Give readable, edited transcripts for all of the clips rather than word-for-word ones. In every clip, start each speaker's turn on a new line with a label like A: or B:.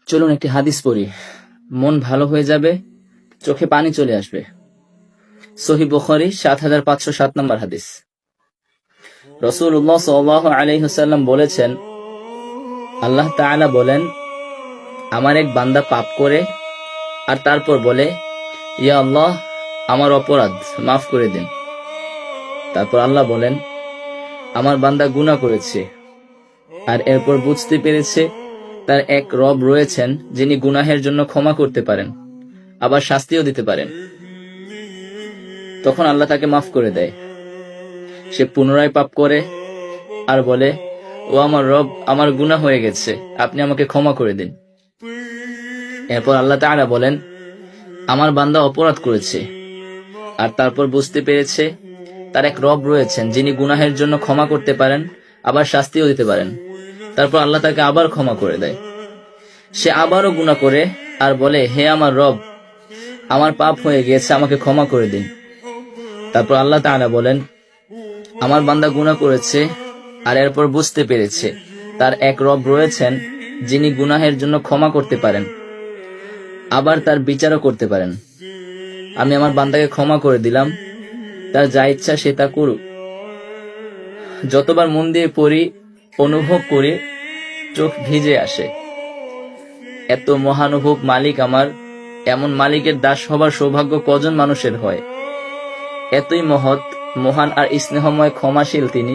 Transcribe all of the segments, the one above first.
A: চলুন একটি হাদিস পড়ি, মন ভালো হয়ে যাবে, চোখে পানি চলে আসবে। সহিহ বুখারী ৭৫০৭ নম্বর হাদিস। রাসূলুল্লাহ সাল্লাল্লাহু আলাইহি ওয়াসাল্লাম বলেছেন, আল্লাহ তাআলা বলেন, আমার এক বান্দা পাপ করে আর তারপর বলে, ইয়া আল্লাহ, আমার অপরাধ মাফ করে দিন। তারপর আল্লাহ বলেন, আমার বান্দা গুনাহ করেছে আর এরপর বুঝতে পেরেছে তার এক রব রয়েছেন যিনি গুনাহের জন্য ক্ষমা করতে পারেন, আবার শাস্তিও দিতে পারেন। তখন আল্লাহ তাকে মাফ করে দেয়। সে পুনরায় পাপ করে আর বলে, ও আমার রব, আমার গুনাহ হয়ে গেছে, আপনি আমাকে ক্ষমা করে দিন। এরপর আল্লাহ তাআলা বলেন, আমার বান্দা অপরাধ করেছে আর তারপর বুঝতে পেরেছে তার এক রব রয়েছেন যিনি গুনাহের জন্য ক্ষমা করতে পারেন, আবার শাস্তিও দিতে পারেন। তারপর আল্লাহ তাকে আবার ক্ষমা করে দেয়। সে আবারও গুনাহ করে আর বলে, হে আমার রব, আমার পাপ হয়ে গিয়েছে, আমাকে ক্ষমা করে দিন। তারপর আল্লাহ তাআলা বলেন, আমার বান্দা গুনাহ করেছে আর এরপর বুঝতে পেরেছে তার এক রব রয়েছেন যিনি গুনাহের জন্য ক্ষমা করতে পারেন, আবার তার বিচারও করতে পারেন। আমি আমার বান্দাকে ক্ষমা করে দিলাম, তার যা ইচ্ছা সে তা করুক। যতবার মন দিয়ে পড়ি, অনুভব করি, চোখ ভিজে আসে। এত মহানুভব মালিক আমার, এমন মালিকের দাস হবার সৌভাগ্য কজন মানুষের হয়? এতই মহৎ, মহান আর স্নেহময়, ক্ষমাশীল তিনি।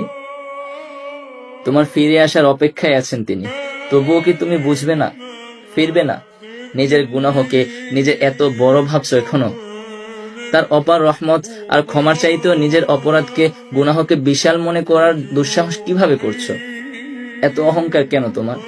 A: তোমার ফিরে আসার অপেক্ষায় আছেন তিনি। তবুও কি তুমি বুঝবে না, ফিরবে না? নিজের গুনাহকে নিজের এত বড় ভাবছো এখনো? তার অপার রহমত আর ক্ষমার চাইতেও নিজের অপরাধকে, গুনাহকে বিশাল মনে করার দুঃসাহস কিভাবে করছো? এত অহংকার কেন তোমার?